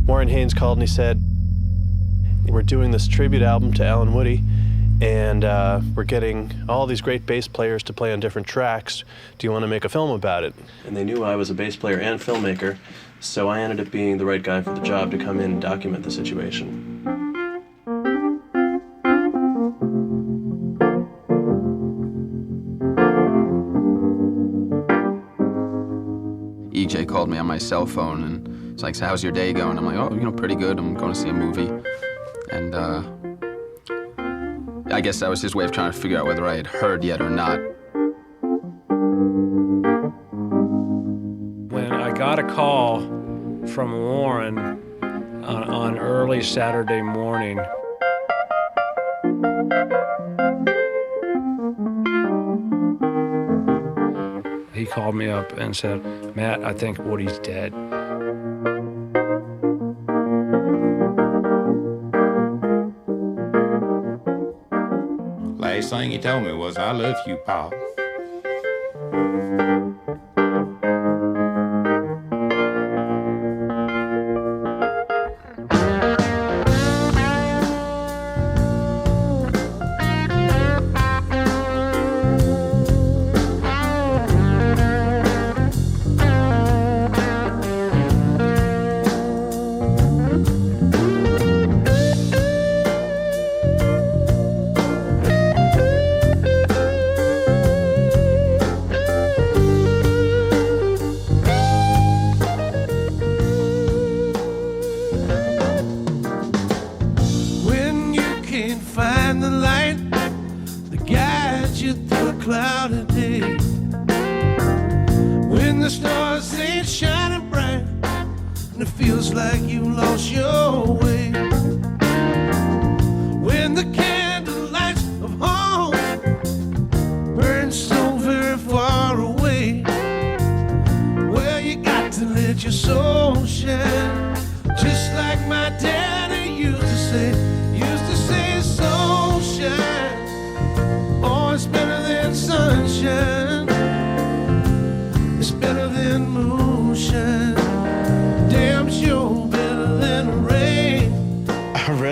Warren Haynes called and he said, we're doing this tribute album to Alan Woody, and we're getting all these great bass players to play on different tracks. Do you want to make a film about it? And they knew I was a bass player and filmmaker, so I ended up being the right guy for the job to come in and document the situation. EJ called me on my cell phone and it's like, so how's your day going? I'm like, oh, you know, pretty good. I'm going to see a movie. And I guess that was his way of trying to figure out whether I had heard yet or not. When I got a call from Warren on early Saturday morning, he called me up and said, Matt, I think Woody's dead. Last thing he told me was, I love you, Pop.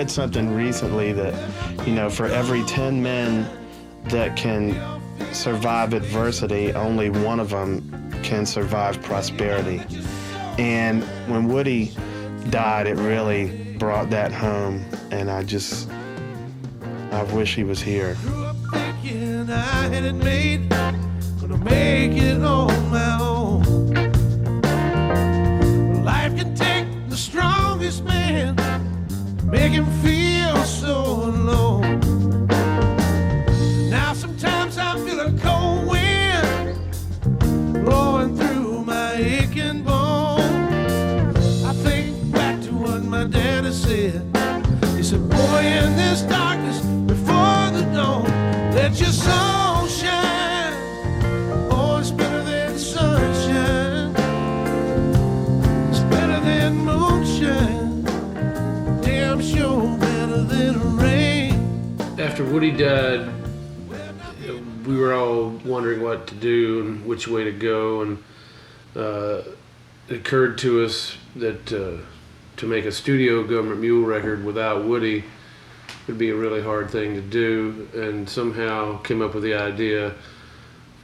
Something recently that, you know, for every 10 men that can survive adversity, only one of them can survive prosperity. And when Woody died, it really brought that home, and I wish he was here. Grew up thinking I had it made, gonna make it on my own. Life can take the strongest man, make him feel so alone. Now sometimes I feel a cold wind blowing through my aching bones. I think back to what my daddy said. He said, boy, in this darkness before the dawn, let your soul shine. Oh, it's better than sunshine. It's better than moonshine. I'm sure better than rain. After Woody died, we were all wondering what to do and which way to go, and it occurred to us that to make a studio Gov't Mule record without Woody would be a really hard thing to do, and somehow came up with the idea of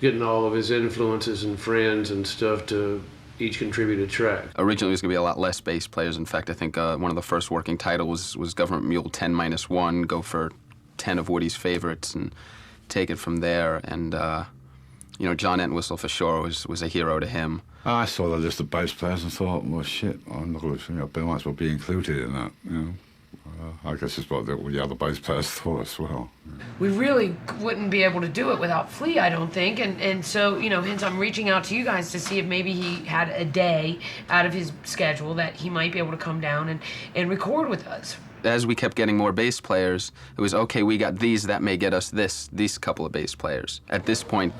getting all of his influences and friends and stuff to each contribute a track. Originally, it was going to be a lot less bass players. In fact, I think one of the first working titles was Gov't Mule 10-1, go for 10 of Woody's favorites and take it from there. And, you know, John Entwistle for sure was a hero to him. I saw the list of bass players and thought, well, shit, I'm not going to, I might as well be included in that, you know. I guess it's what the other bass players thought as well. Yeah. We really wouldn't be able to do it without Flea, I don't think. And so, you know, hence I'm reaching out to you guys to see if maybe he had a day out of his schedule that he might be able to come down and record with us. As we kept getting more bass players, it was, okay, we got these, that may get us these couple of bass players. At this point,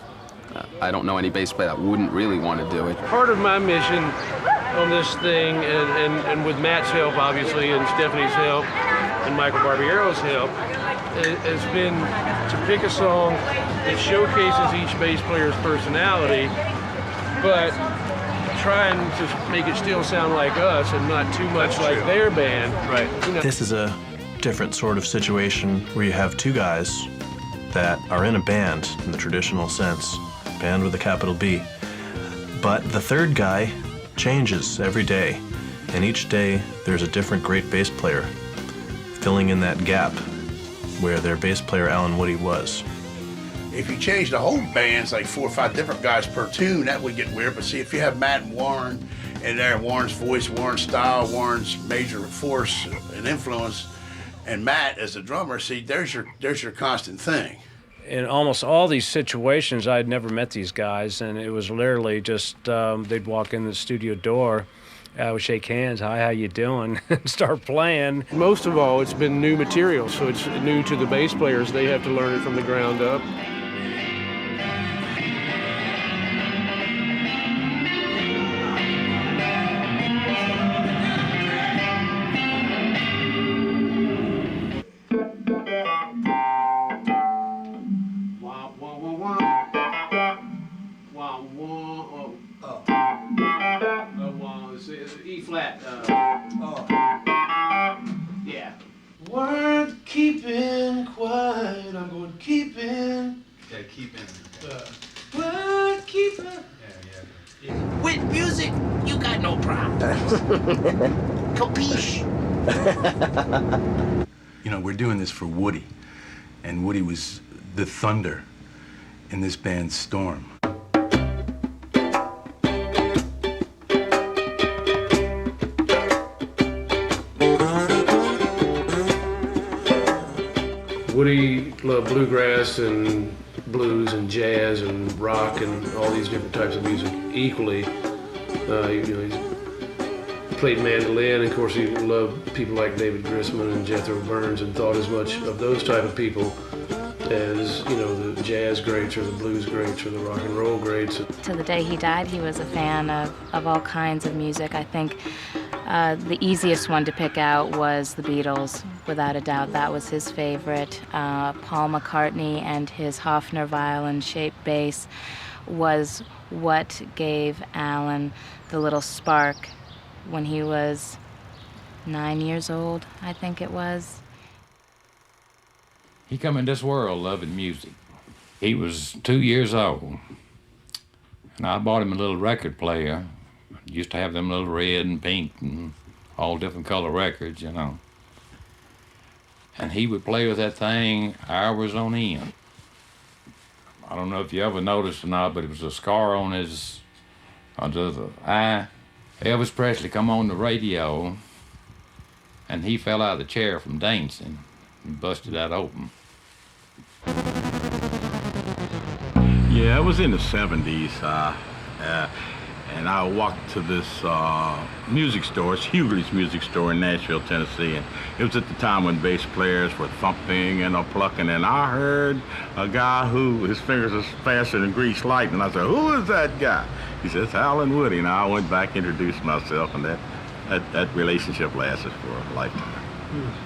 I don't know any bass player that wouldn't really want to do it. Part of my mission on this thing, and with Matt's help, obviously, and Stephanie's help, and Michael Barbiero's help, has been to pick a song that showcases each bass player's personality, but trying to make it still sound like us and not too much like their band. Right. You know. This is a different sort of situation where you have two guys that are in a band in the traditional sense, band with a capital B. But the third guy changes every day, and each day there's a different great bass player filling in that gap where their bass player Alan Woody was. If you change the whole band, it's like 4 or 5 different guys per tune, that would get weird. But see, if you have Matt and Warren in there, Warren's voice, Warren's style, Warren's major force and influence, and Matt as the drummer, see, there's your constant thing. In almost all these situations, I'd never met these guys, and it was literally just they'd walk in the studio door, I would shake hands, hi, how you doing, and start playing. Most of all, it's been new material, so it's new to the bass players. They have to learn it from the ground up. It's E flat. Yeah. Weren't keeping quiet. I'm going keeping. Yeah, keep in. Weren't keeping. Yeah. With music, you got no problem. Capiche? You know, we're doing this for Woody, and Woody was the thunder in this band's storm. Woody loved bluegrass and blues and jazz and rock and all these different types of music equally. He played mandolin, and of course he loved people like David Grisman and Jethro Burns, and thought as much of those type of people as, the jazz greats or the blues greats or the rock and roll greats. To the day he died, he was a fan of all kinds of music. I think the easiest one to pick out was the Beatles. Without a doubt, that was his favorite. Paul McCartney and his Hofner violin-shaped bass was what gave Alan the little spark when he was 9 years old, I think it was. He come in this world loving music. He was 2 years old, and I bought him a little record player. Used to have them little red and pink and all different color records, And he would play with that thing hours on end. I don't know if you ever noticed or not, but it was a scar on his, under the eye. Elvis Presley come on the radio, and he fell out of the chair from dancing and busted that open. Yeah, it was in the 70s, and I walked to this music store, it's Hughley's music store in Nashville, Tennessee, and it was at the time when bass players were thumping and plucking, and I heard a guy who, his fingers was faster than greased light, and I said, who is that guy? He says, it's Alan Woody, and I went back, introduced myself, and that relationship lasted for a lifetime.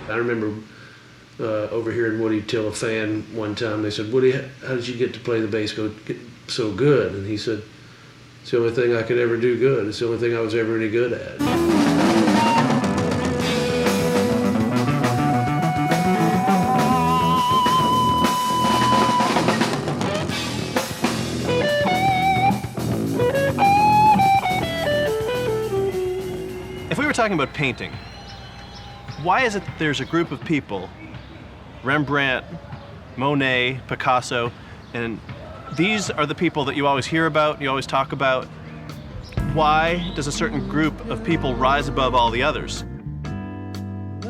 I remember overhearing Woody tell a fan one time, they said, Woody, how did you get to play the bass so good? And he said, it's the only thing I could ever do good. It's the only thing I was ever any good at. If we were talking about painting, why is it that there's a group of people, Rembrandt, Monet, Picasso, and these are the people that you always hear about, you always talk about. Why does a certain group of people rise above all the others?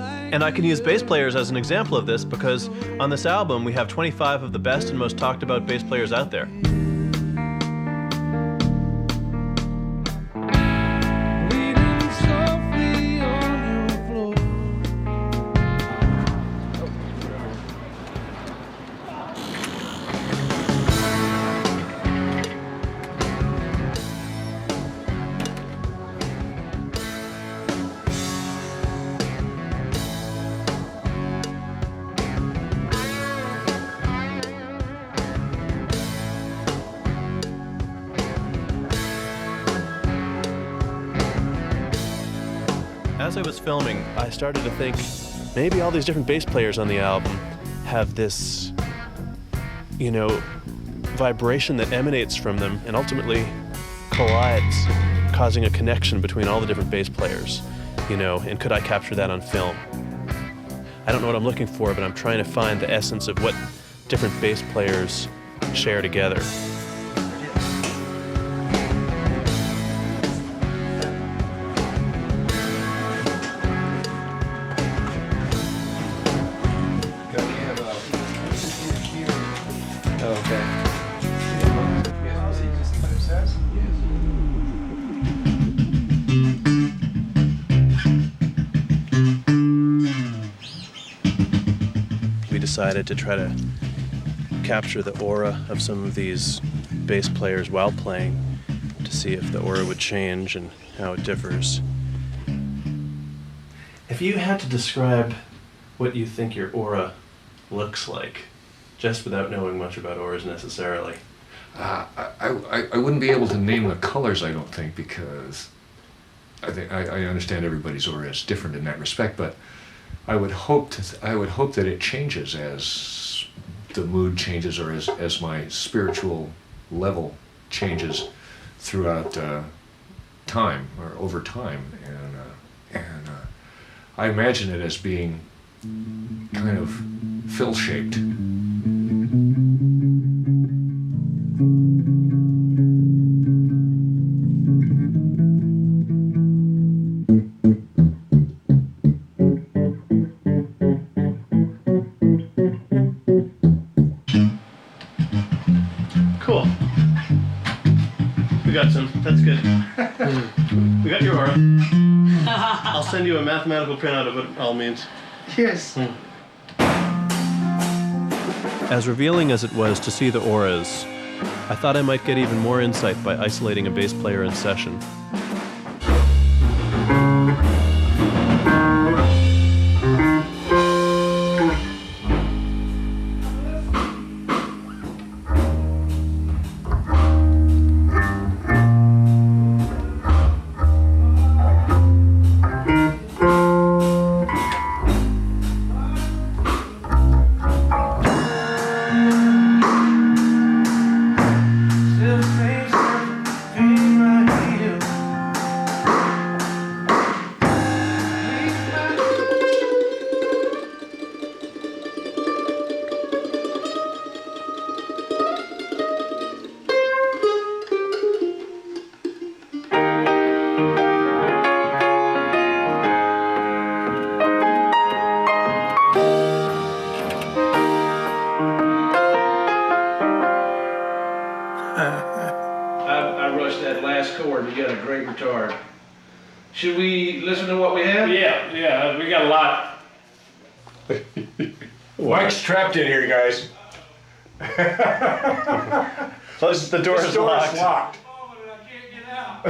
And I can use bass players as an example of this because on this album we have 25 of the best and most talked about bass players out there. As I was filming, I started to think maybe all these different bass players on the album have this, you know, vibration that emanates from them and ultimately collides, causing a connection between all the different bass players, you know, and could I capture that on film? I don't know what I'm looking for, but I'm trying to find the essence of what different bass players share together. Decided to try to capture the aura of some of these bass players while playing to see if the aura would change and how it differs. If you had to describe what you think your aura looks like, just without knowing much about auras necessarily. I wouldn't be able to name the colors, I don't think, because I understand everybody's aura is different in that respect, but I would hope that it changes as the mood changes or as my spiritual level changes throughout time or over time, and I imagine it as being kind of fill-shaped. That's good. We got your aura. I'll send you a mathematical printout of what it all means. Yes. As revealing as it was to see the auras, I thought I might get even more insight by isolating a bass player in session. Should we listen to what we have? Yeah, we got a lot. Mike's trapped in here, guys. Close the door. The door is locked. I can't get out.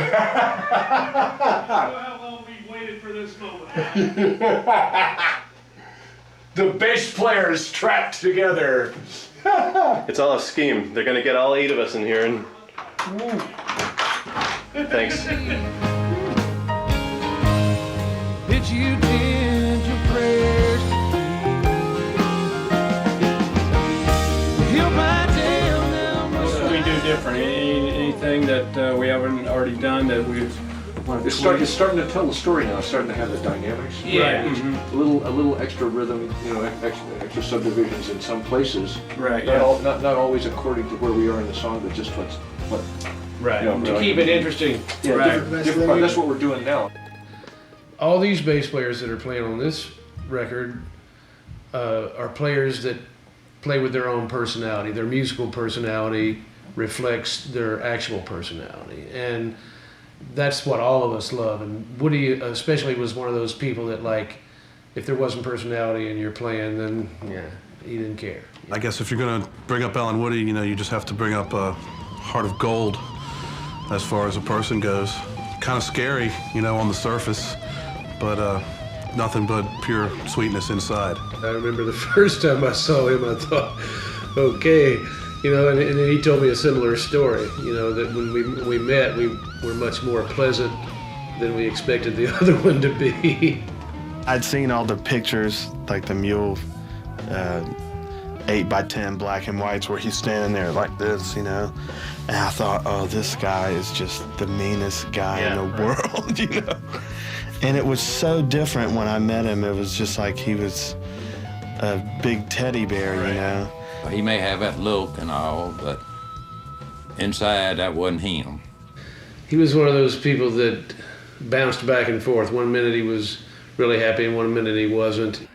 How long we waited for this moment? The bass player is trapped together. It's all a scheme. They're gonna get all 8 of us in here and... Thanks. Did you did your prayers? What do we do different? Anything that we haven't already done that we've... It's starting to tell the story now. It's starting to have the dynamics. Yeah. Right. Mm-hmm. A little extra rhythm, you know, extra subdivisions in some places. Right. Not always according to where we are in the song, but just what. Right. You know, to keep it interesting. Yeah. Right. Different, that's what we're doing now. All these bass players that are playing on this record are players that play with their own personality. Their musical personality reflects their actual personality, and that's what all of us love. And Woody especially was one of those people that, like, if there wasn't personality in your playing, then he didn't care. I guess if you're gonna bring up Alan Woody, you know, you just have to bring up Heart of Gold as far as a person goes. Kind of scary, you know, on the surface, but nothing but pure sweetness inside. I remember the first time I saw him, I thought, okay, you know, and then he told me a similar story, you know, that when we met, we were much more pleasant than we expected the other one to be. I'd seen all the pictures, like the Mule 8x10 black and whites where he's standing there like this, and I thought, oh, this guy is just the meanest guy in the world, And it was so different when I met him. It was just like he was a big teddy bear, He may have that look and all, but inside, that wasn't him. He was one of those people that bounced back and forth. One minute he was really happy and one minute he wasn't.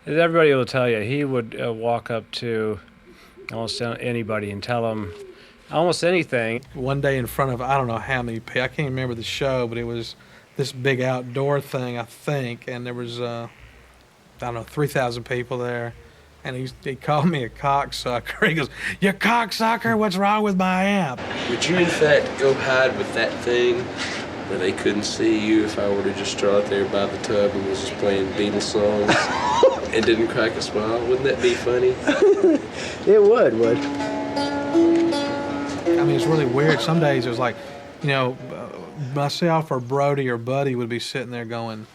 Everybody will tell you, he would walk up to almost anybody and tell them almost anything. One day in front of, I don't know how many people, I can't remember the show, but it was this big outdoor thing, I think, and there was, 3,000 people there. And he called me a cocksucker. He goes, "You cocksucker, what's wrong with my amp?" Would you in fact go hide with that thing where they couldn't see you if I were to just draw out there by the tub and was just playing Beatles songs and didn't crack a smile? Wouldn't that be funny? It would. I mean, it's really weird. Some days it was like, myself or Brody or Buddy would be sitting there going,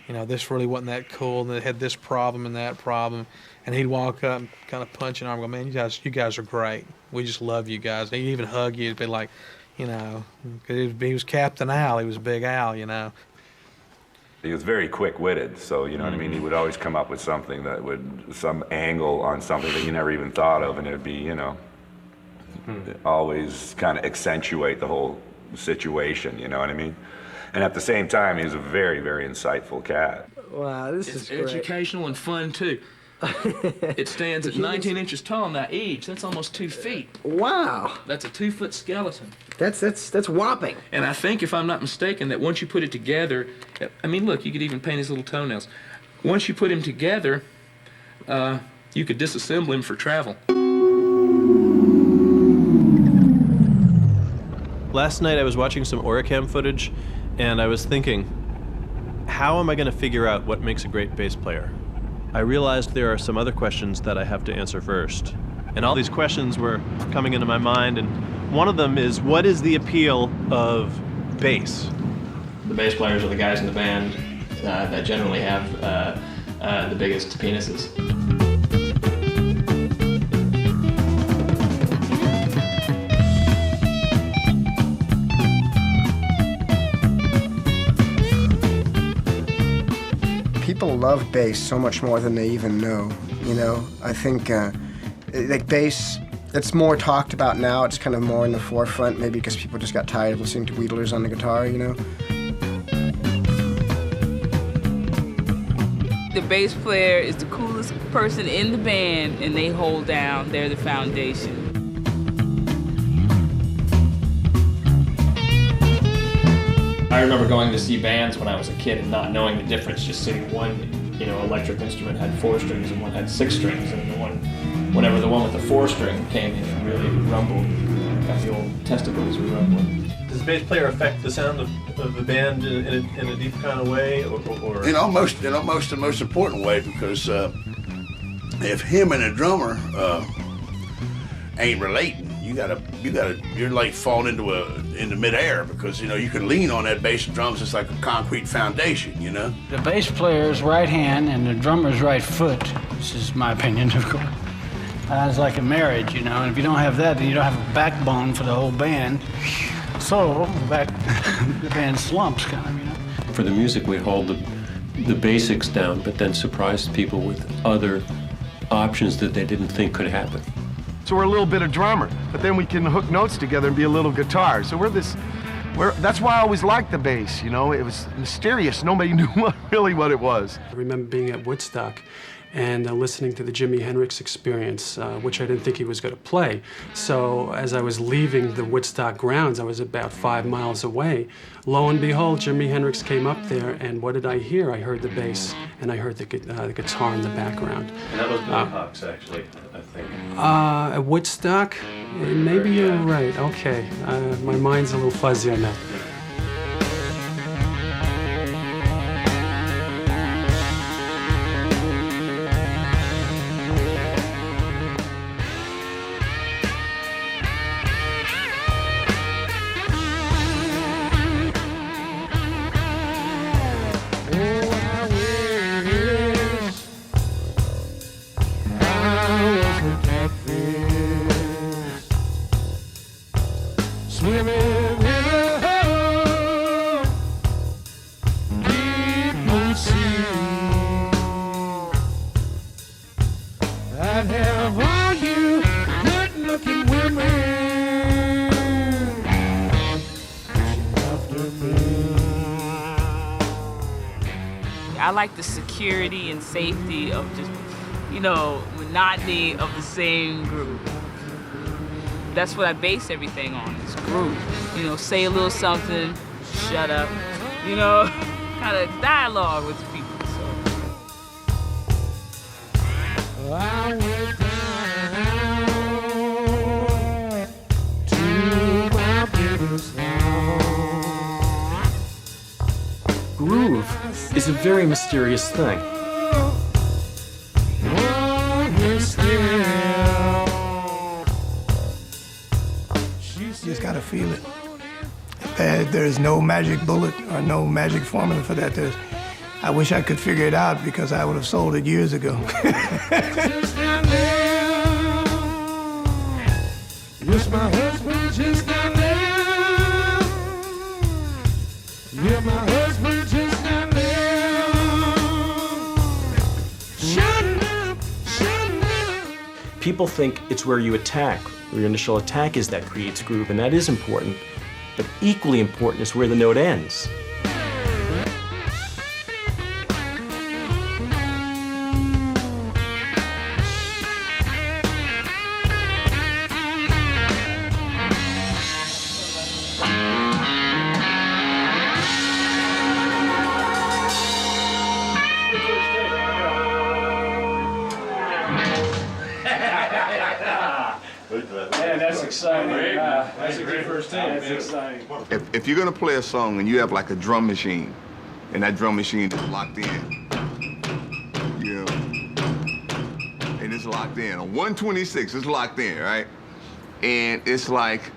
this really wasn't that cool, and it had this problem and that problem. And he'd walk up and kind of punch an arm and go, "Man, you guys are great. We just love you guys." And he'd even hug you. It'd be like, he was Captain Al. He was Big Al, He was very quick-witted, so, what I mean? He would always come up with something some angle on something that you never even thought of, and it would be, always kind of accentuate the whole situation, you know what I mean? And at the same time, he was a very, very insightful cat. Wow, this is great. It's educational and fun, too. It stands at 19 inches tall now each. That's almost 2 feet. Wow. That's a 2-foot skeleton. That's whopping. And I think, if I'm not mistaken, that once you put it together, I mean, look, you could even paint his little toenails. Once you put him together, you could disassemble him for travel. Last night I was watching some Oricam footage, and I was thinking, how am I going to figure out what makes a great bass player? I realized there are some other questions that I have to answer first. And all these questions were coming into my mind, and one of them is, what is the appeal of bass? The bass players are the guys in the band that generally have the biggest penises. People love bass so much more than they even know, I think, like bass, it's more talked about now. It's kind of more in the forefront, maybe because people just got tired of listening to wheelers on the guitar, The bass player is the coolest person in the band, and they hold down. They're the foundation. I remember going to see bands when I was a kid and not knowing the difference, just seeing one, electric instrument had 4 strings and one had 6 strings, and whenever the one with the 4-string came in, it really rumbled. Got the old testicles were rumbling. Does the bass player affect the sound of the band in a deep kind of way, or? In almost the most important way, because if him and a drummer ain't relating, you're like falling into midair, because you can lean on that bass and drums. It's like a concrete foundation, The bass player's right hand and the drummer's right foot. This is my opinion, of course. It's like a marriage, and if you don't have that, then you don't have a backbone for the whole band. So the band slumps, kind of, For the music, we hold the basics down, but then surprise people with other options that they didn't think could happen. So we're a little bit of drummer, but then we can hook notes together and be a little guitar. So that's why I always liked the bass, It was mysterious. Nobody knew really what it was. I remember being at Woodstock and listening to the Jimi Hendrix Experience, which I didn't think he was going to play. So as I was leaving the Woodstock grounds, I was about 5 miles away. Lo and behold, Jimi Hendrix came up there, and what did I hear? I heard the bass, and I heard the guitar in the background. And that was Billy Hawks, actually, I think. At Woodstock? Maybe you're right. Okay. My mind's a little fuzzy on that. I like the security and safety of just, you know, monotony of the same groove. That's what I base everything on, is groove. You know, say a little something, shut up. You know, kind of dialogue with people. So. I went down to my baby's house. Groove is a very mysterious thing. You just gotta feel it. There's no magic bullet or no magic formula for that. I wish I could figure it out because I would have sold it years ago. Wish my husband just got there. Yeah, my husband just got there. Shut up, shut up. People think it's where you attack, where your initial attack is that creates groove, and that is important. But equally important is where the note ends. Man, that's exciting. That's a good first take. That's exciting. If you're gonna play a song and you have like a drum machine, and that drum machine is locked in, you know, and it's locked in. On 126, it's locked in, right? And it's like,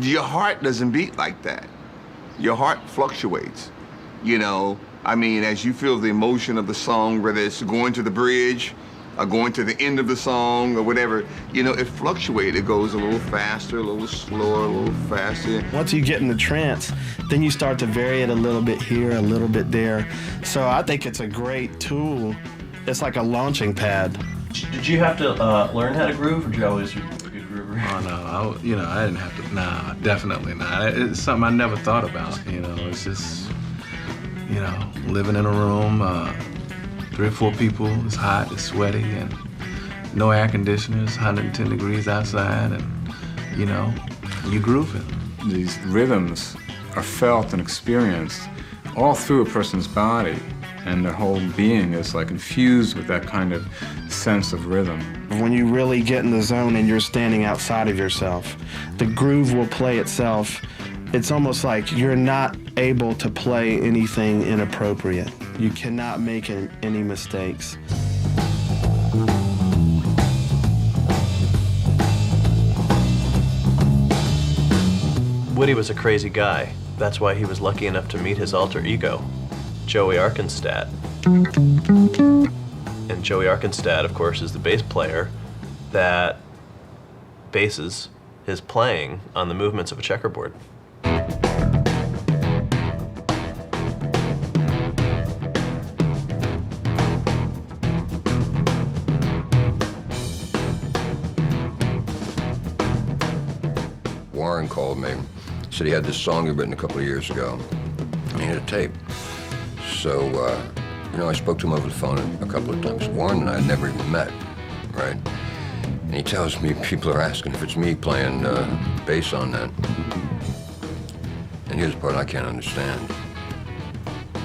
your heart doesn't beat like that. Your heart fluctuates, you know? I mean, as you feel the emotion of the song, whether it's going to the bridge, or going to the end of the song or whatever, you know, it fluctuates. It goes a little faster, a little slower, a little faster. Once you get in the trance, then you start to vary it a little bit here, a little bit there. So I think it's a great tool. It's like a launching pad. Did you have to learn how to groove, or did you always a good groover? Oh no, I didn't have to. Nah, definitely not. It's something I never thought about. You know, it's just, you know, living in a room. 3 or 4 people, it's hot, it's sweaty, and no air conditioners, 110 degrees outside, and, you know, you grooving. These rhythms are felt and experienced all through a person's body, and their whole being is like infused with that kind of sense of rhythm. When you really get in the zone and you're standing outside of yourself, the groove will play itself. It's almost like you're not able to play anything inappropriate. You cannot make any mistakes. Woody was a crazy guy. That's why he was lucky enough to meet his alter ego, Joey Arkenstadt. And Joey Arkenstadt, of course, is the bass player that bases his playing on the movements of a checkerboard. Warren called me, said he had this song he'd written a couple of years ago, and he had a tape. So, you know, I spoke to him over the phone a couple of times. Warren and I had never even met, right? And he tells me people are asking if it's me playing bass on that. And here's the part I can't understand.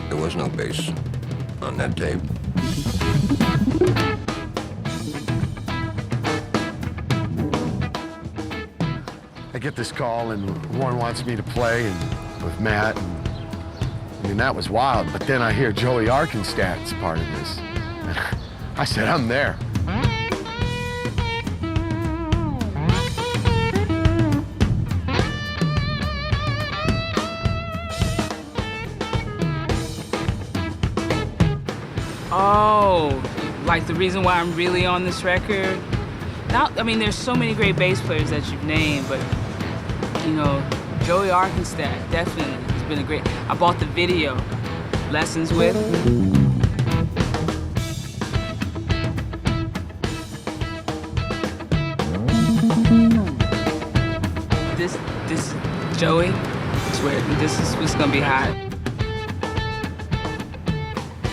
There was no bass on that tape. I get this call, and Warren wants me to play with Matt. And, I mean, that was wild. But then I hear Joey Arkenstadt's part of this. And I said, I'm there. Oh, like the reason why I'm really on this record? Not, I mean, there's so many great bass players that you've named, but, you know, Joey Arkenstadt, definitely, has been a great, I bought the video, Lessons With. This Joey, I swear, this is what's gonna be hot.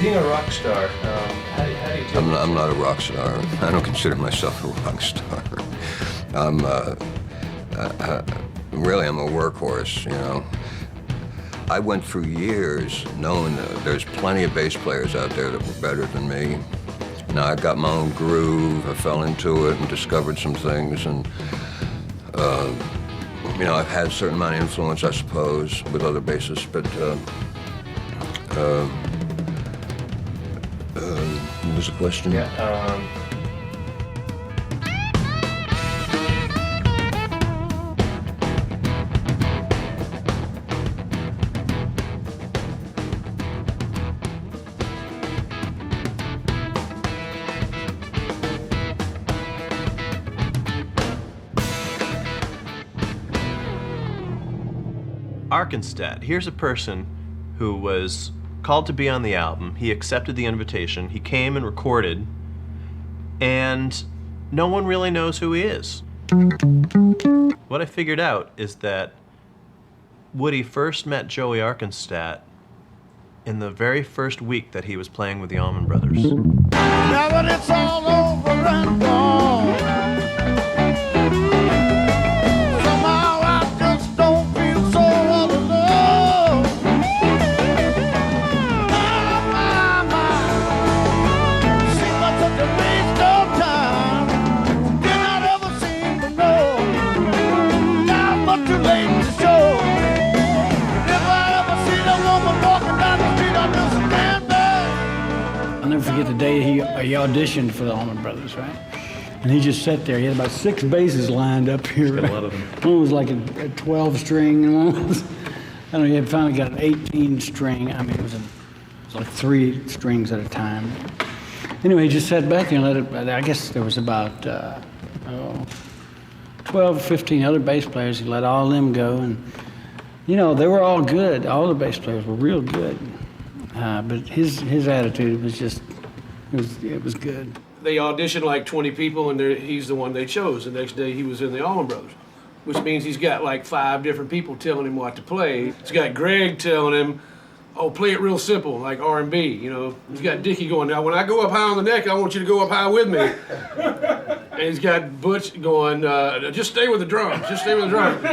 Being a rock star, how do you do I'm not a rock star. I don't consider myself a rock star. I'm a workhorse, you know. I went through years knowing that there's plenty of bass players out there that were better than me. Now I got my own groove, I fell into it and discovered some things, and you know, I've had a certain amount of influence, I suppose, with other bassists, but what was the question? Yeah. Arkenstadt, here's a person who was called to be on the album. He accepted the invitation. He came and recorded, and no one really knows who he is. What I figured out is that Woody first met Joey Arkenstadt in the very first week that he was playing with the Allman Brothers. Now that it's all over and gone, somehow I just don't feel so all alone. Seems like such a waste of time. Did not ever seem to know. Now but too late to show. If I ever see a woman walking down the street, I'll just stand back. I'll never forget the day he auditioned for the Allman Brothers, right? And he just sat there. He had about 6 basses lined up here. Got a lot of them. One was like a 12-string, and one was, I don't know, he had finally got an 18-string. I mean, it was like 3 strings at a time. Anyway, he just sat back there and let it, I guess there was about 12 or 15 other bass players. He let all of them go, and, you know, they were all good. All the bass players were real good. But his attitude was just, it was good. They auditioned like 20 people, and he's the one they chose. The next day, he was in the Allman Brothers, which means he's got like 5 different people telling him what to play. He's got Greg telling him, oh, play it real simple, like R&B, you know. He's got Dickie going, now when I go up high on the neck, I want you to go up high with me. And he's got Butch going, just stay with the drums, just stay with the drums.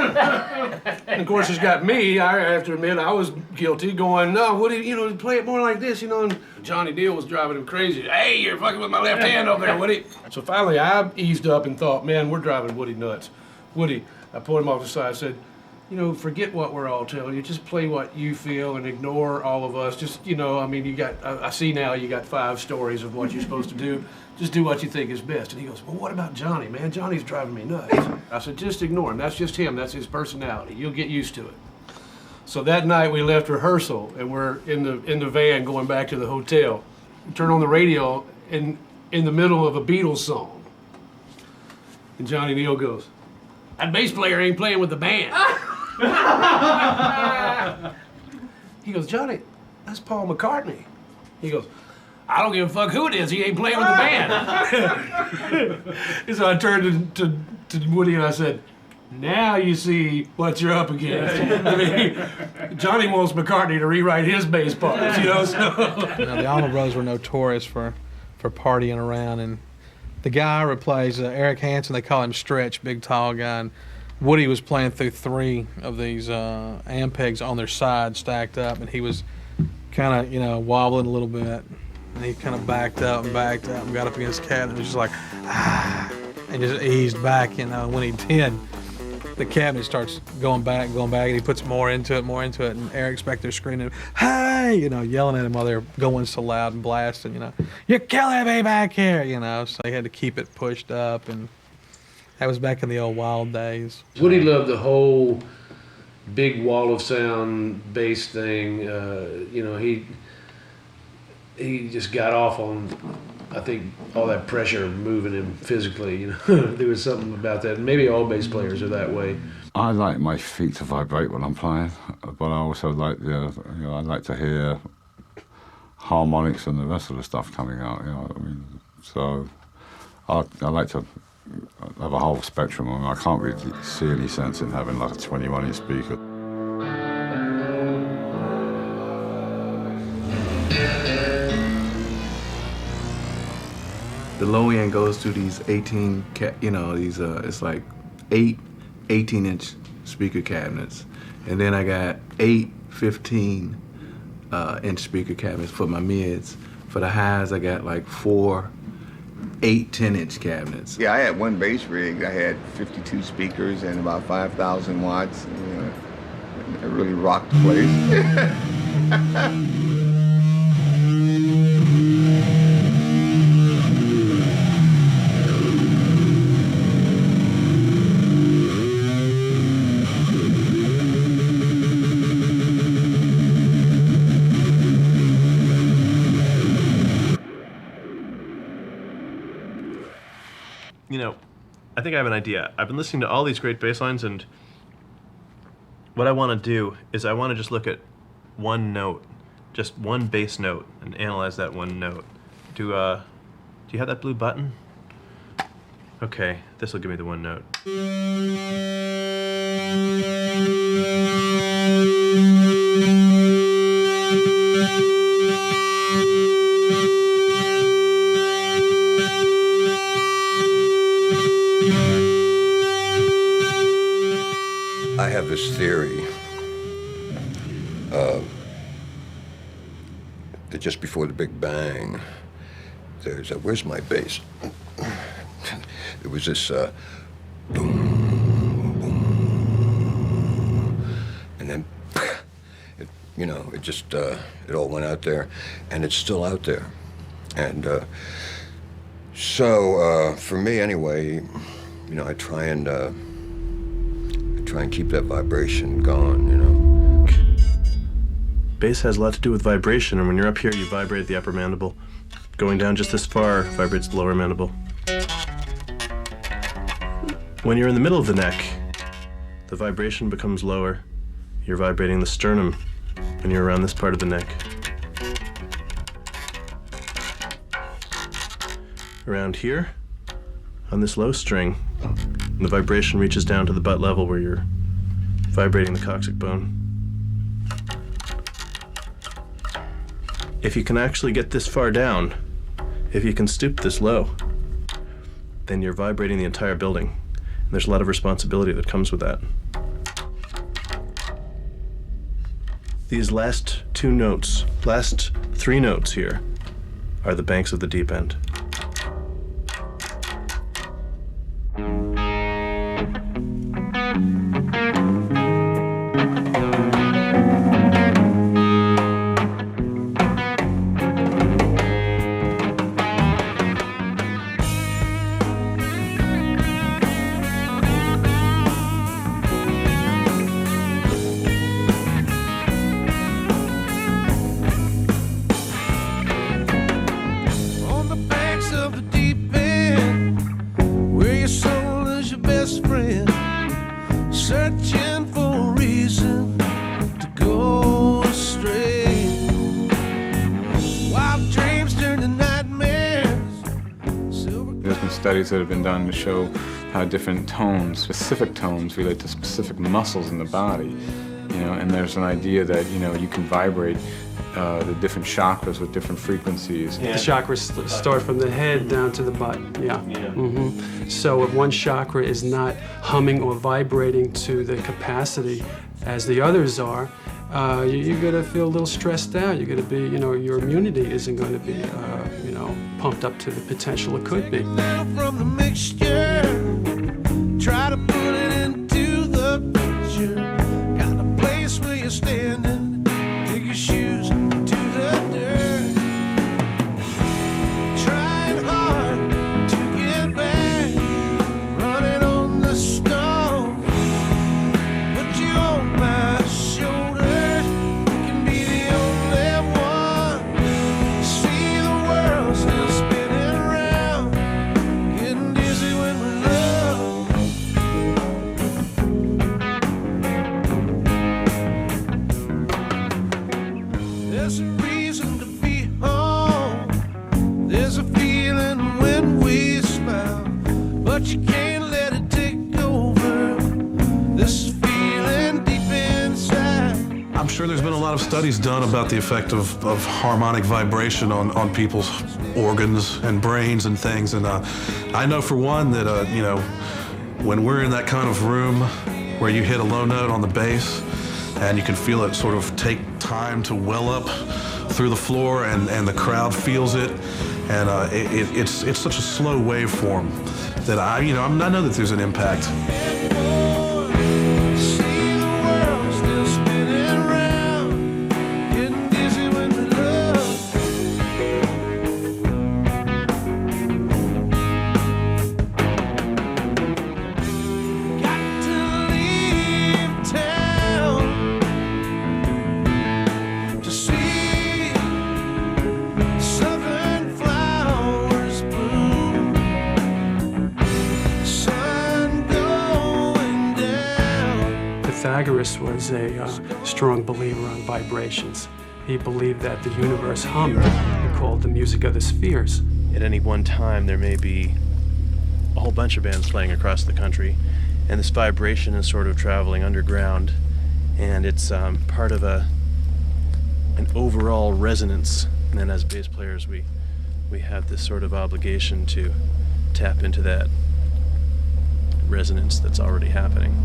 And of course, he's got me, I have to admit, I was guilty, going, no, Woody, you know, play it more like this, you know. And Johnny Deal was driving him crazy. Hey, you're fucking with my left hand over there, Woody. So finally, I eased up and thought, man, we're driving Woody nuts. Woody, I pulled him off the side, I said, you know, forget what we're all telling you. Just play what you feel and ignore all of us. Just, you know, I mean, you got, I see now you got 5 stories of what you're supposed to do. Just do what you think is best. And he goes, well, what about Johnny, man? Johnny's driving me nuts. I said, just ignore him. That's just him. That's his personality. You'll get used to it. So that night we left rehearsal and we're in the van going back to the hotel. We turn on the radio in the middle of a Beatles song. And Johnny Neal goes, that bass player ain't playing with the band. He goes, Johnny, that's Paul McCartney. He goes, I don't give a fuck who it is, he ain't playing with the band. So I turned to Woody and I said, now you see what you're up against. I mean, Johnny wants McCartney to rewrite his bass parts, you know, so. You know, the Allman Brothers were notorious for partying around, and the guy who plays Eric Hansen, they call him Stretch, big tall guy, and Woody was playing through 3 of these Ampegs on their side, stacked up, and he was kind of, you know, wobbling a little bit. And he kind of backed up and got up against the cabinet and was just like, and just eased back, you know. When he did, the cabinet starts going back, and he puts more into it, and Eric's back there screaming, hey, you know, yelling at him while they're going so loud and blasting, you know, you're killing me back here, you know. So they had to keep it pushed up, and that was back in the old wild days. Woody loved the whole big wall of sound bass thing. You know, he just got off on, I think, all that pressure moving him physically. You know, there was something about that. Maybe all bass players are that way. I like my feet to vibrate when I'm playing, but I also like I like to hear harmonics and the rest of the stuff coming out. You know what I mean? So I like to have a whole spectrum. I mean, I can't really see any sense in having like a 21-inch speaker. the low end goes to these 18, these it's like 8 18-inch speaker cabinets, and then I got 8 15-inch speaker cabinets for my mids. For the highs, I got like 4 8 10-inch cabinets. Yeah, I had one bass rig. I had 52 speakers and about 5,000 watts. It really rocked the place. I think I have an idea. I've been listening to all these great bass lines, and what I want to do is I want to just look at one note, just one bass note, and analyze that one note. Do you have that blue button? Okay, this will give me the one note. I have this theory that just before the Big Bang, there's where's my bass? There was this boom, boom, and then it just it all went out there, and it's still out there, and so for me anyway, I try and keep that vibration going, Bass has a lot to do with vibration, and when you're up here, you vibrate the upper mandible. Going down just this far vibrates the lower mandible. When you're in the middle of the neck, the vibration becomes lower. You're vibrating the sternum when you're around this part of the neck. Around here, on this low string, the vibration reaches down to the butt level where you're vibrating the coccyx bone. If you can actually get this far down, if you can stoop this low, then you're vibrating the entire building. And there's a lot of responsibility that comes with that. These last 2 notes, last 3 notes here, are the banks of the deep end. Studies that have been done to show how different tones, specific tones, relate to specific muscles in the body. And there's an idea that you can vibrate the different chakras with different frequencies. The chakras start from the head down to the butt. Yeah. Mm-hmm. So if one chakra is not humming or vibrating to the capacity as the others are, you're gonna feel a little stressed out. You're gonna be, your immunity isn't going to be, pumped up to the potential it could be. From the mixture, try to put it into the picture. Got a place where you're standing, take your shoes to the dirt. Trying hard to get back, running on the stone. Put you on my shoulders, can be the only one. See the world still spinning around, getting dizzy when we're love. There's a reason to be home. There's a feeling when we smile, but you can't let it take over. This feeling deep inside. I'm sure sure there's been a lot of studies done about the effect of harmonic vibration on people's organs and brains and things. And I know for one that, you know, when we're in that kind of room where you hit a low note on the bass and you can feel it sort of take time to well up through the floor and the crowd feels it. And it's such a slow waveform that I know that there's an impact. Pythagoras was a strong believer on vibrations. He believed that the universe hummed. He called the music of the spheres. At any one time, there may be a whole bunch of bands playing across the country, and this vibration is sort of traveling underground, and it's part of an overall resonance. And then as bass players, we have this sort of obligation to tap into that resonance that's already happening.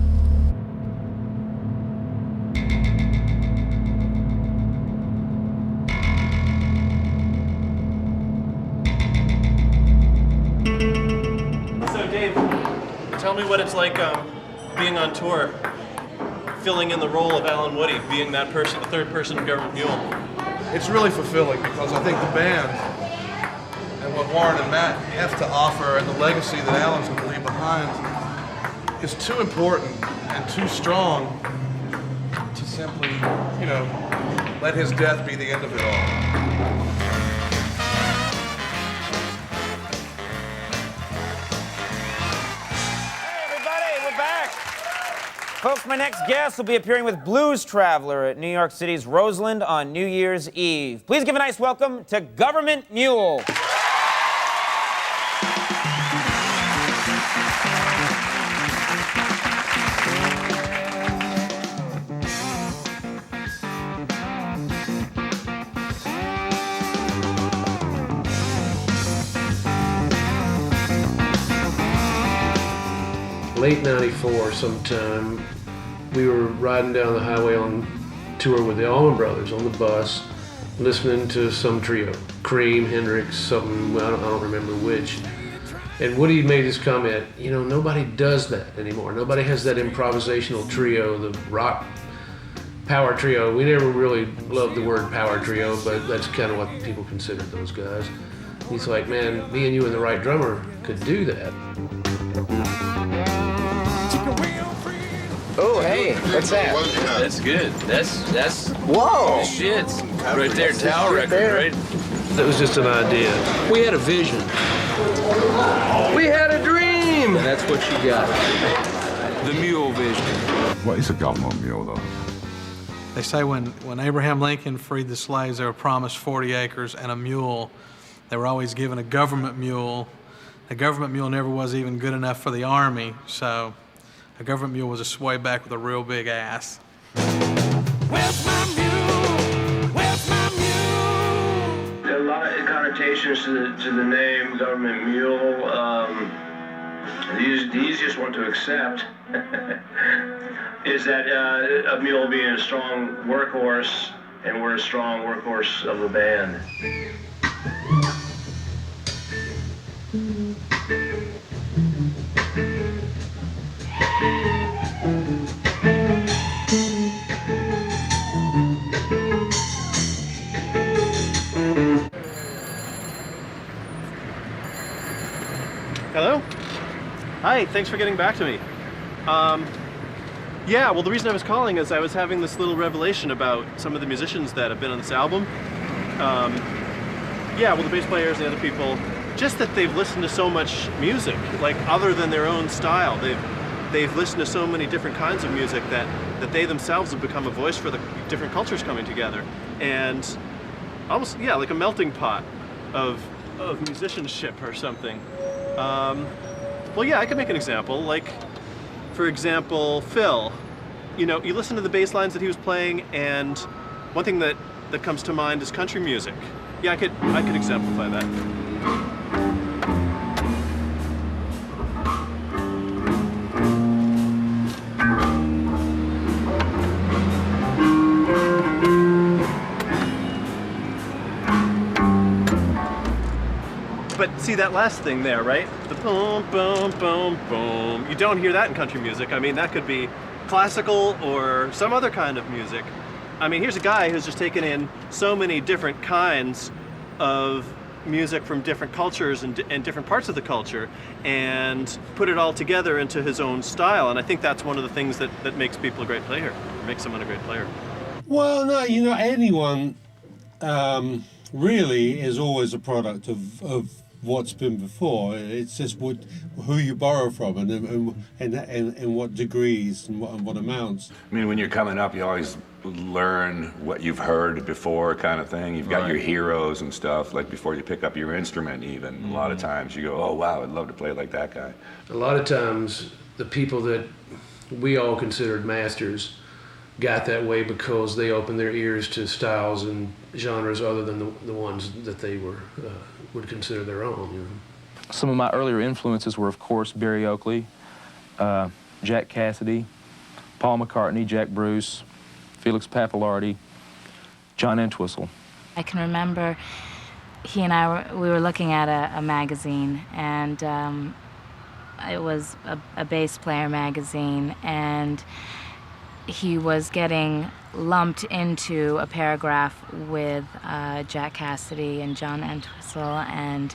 So Dave, tell me what it's like being on tour, filling in the role of Alan Woody, being that person, the third person of Gov't Mule. It's really fulfilling because I think the band and what Warren and Matt have to offer and the legacy that Alan's going to leave behind is too important and too strong to simply, you know, let his death be the end of it all. Folks, my next guest will be appearing with Blues Traveler at New York City's Roseland on New Year's Eve. Please give a nice welcome to Gov't Mule. Late '94 sometime, we were riding down the highway on tour with the Allman Brothers on the bus, listening to some trio, Cream, Hendrix, something, I don't remember which. And Woody made this comment, you know, nobody does that anymore. Nobody has that improvisational trio, the rock power trio. We never really loved the word power trio, but that's kind of what people considered those guys. He's like, man, me and you and the right drummer could do that. Oh, hey, what's that? That's good. That's whoa, shit. Right there, Tower record, right? That was just an idea. We had a vision. We had a dream. And that's what you got. The mule vision. What is a government mule, though? They say when Abraham Lincoln freed the slaves, they were promised 40 acres and a mule. They were always given a government mule. A government mule never was even good enough for the army, so a government mule was a swayback with a real big ass. Where's my mule? Where's my mule? There are a lot of connotations to the name Gov't Mule. The easiest one to accept is that a mule being a strong workhorse, and we're a strong workhorse of the band. Hello? Hi, thanks for getting back to me. Yeah, well, the reason I was calling is I was having this little revelation about some of the musicians that have been on this album. Yeah, well, the bass players and the other people, just that they've listened to so much music, like other than their own style. They've listened to so many different kinds of music that they themselves have become a voice for the different cultures coming together. And almost, yeah, like a melting pot of musicianship or something. Well, yeah, I could make an example. Like, for example, Phil. you know, you listen to the bass lines that he was playing, and one thing that comes to mind is country music. Yeah, I could exemplify that. But see that last thing there, right? The boom, boom, boom, boom. You don't hear that in country music. I mean, that could be classical or some other kind of music. I mean, here's a guy who's just taken in so many different kinds of music from different cultures and different parts of the culture and put it all together into his own style. And I think that's one of the things that makes people a great player, or makes someone a great player. Well, no, you know, anyone really is always a product of what's been before. It's just who you borrow from and what degrees and what amounts. I mean, when you're coming up, you always learn what you've heard before, kind of thing. You've got your heroes and stuff, like before you pick up your instrument even. A lot of times you go, oh wow, I'd love to play like that guy. A lot of times the people that we all considered masters got that way because they opened their ears to styles and genres other than the ones that they would consider their own. You know? Some of my earlier influences were, of course, Barry Oakley, Jack Cassidy, Paul McCartney, Jack Bruce, Felix Pappalardi, John Entwistle. I can remember he and I we were looking at a magazine, and it was a bass player magazine, and he was getting lumped into a paragraph with Jack Cassidy and John Entwistle, and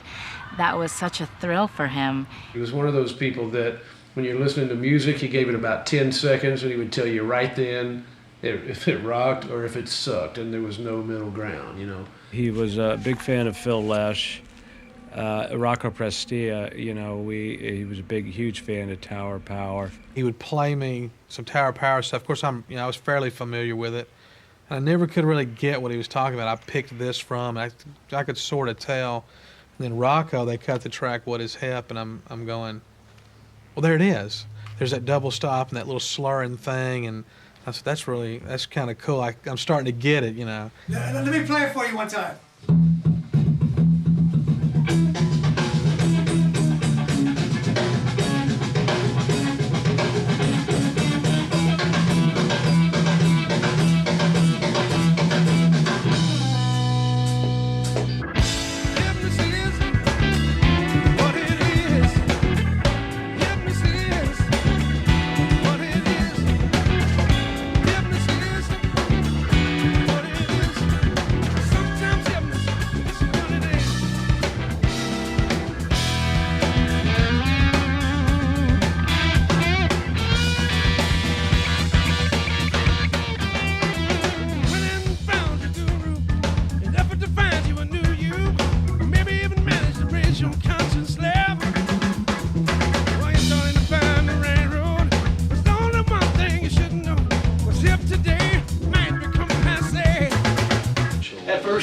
that was such a thrill for him. He was one of those people that when you're listening to music, he gave it about 10 seconds and he would tell you right then if it rocked or if it sucked, and there was no middle ground, you know. He was a big fan of Phil Lesh, Rocco Prestia, you know, he was a huge fan of Tower Power. He would play me some Tower Power stuff. Of course, I was fairly familiar with it, and I never could really get what he was talking about. I picked this from, and I could sort of tell. And then Rocco, they cut the track "What Is Hip," and I'm going, well, there it is. There's that double stop and that little slurring thing, and that's kind of cool. I'm starting to get it, you know. Let me play it for you one time.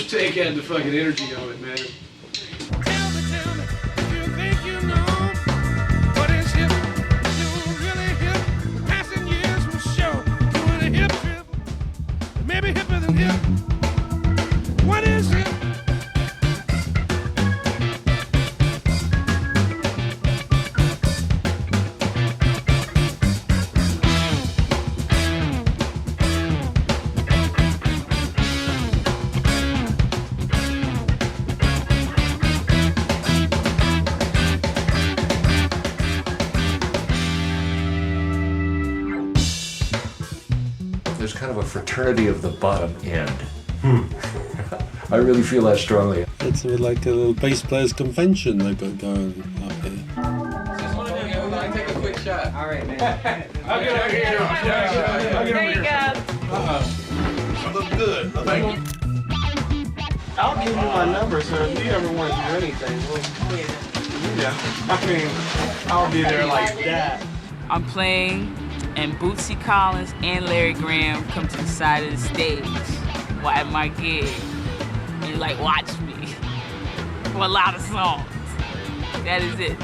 Take had the fucking energy on it, man. Tell me, if you think you know what is hip, you're really hip. Passing years will show. Doing a hip trip, maybe hipper than hip. What is hip? There's kind of a fraternity of the bottom end. I really feel that strongly. It's like a little bass players convention they've got going up here. I'll take a quick shot. All right, man. I'll get over here. There you go. I look good. Thank you. I'll give you my number, so if you ever want to do anything, I mean, I'll be there like that. I'm playing, and Bootsy Collins and Larry Graham come to the side of the stage while at my gig and like watch me for a lot of songs. That is it.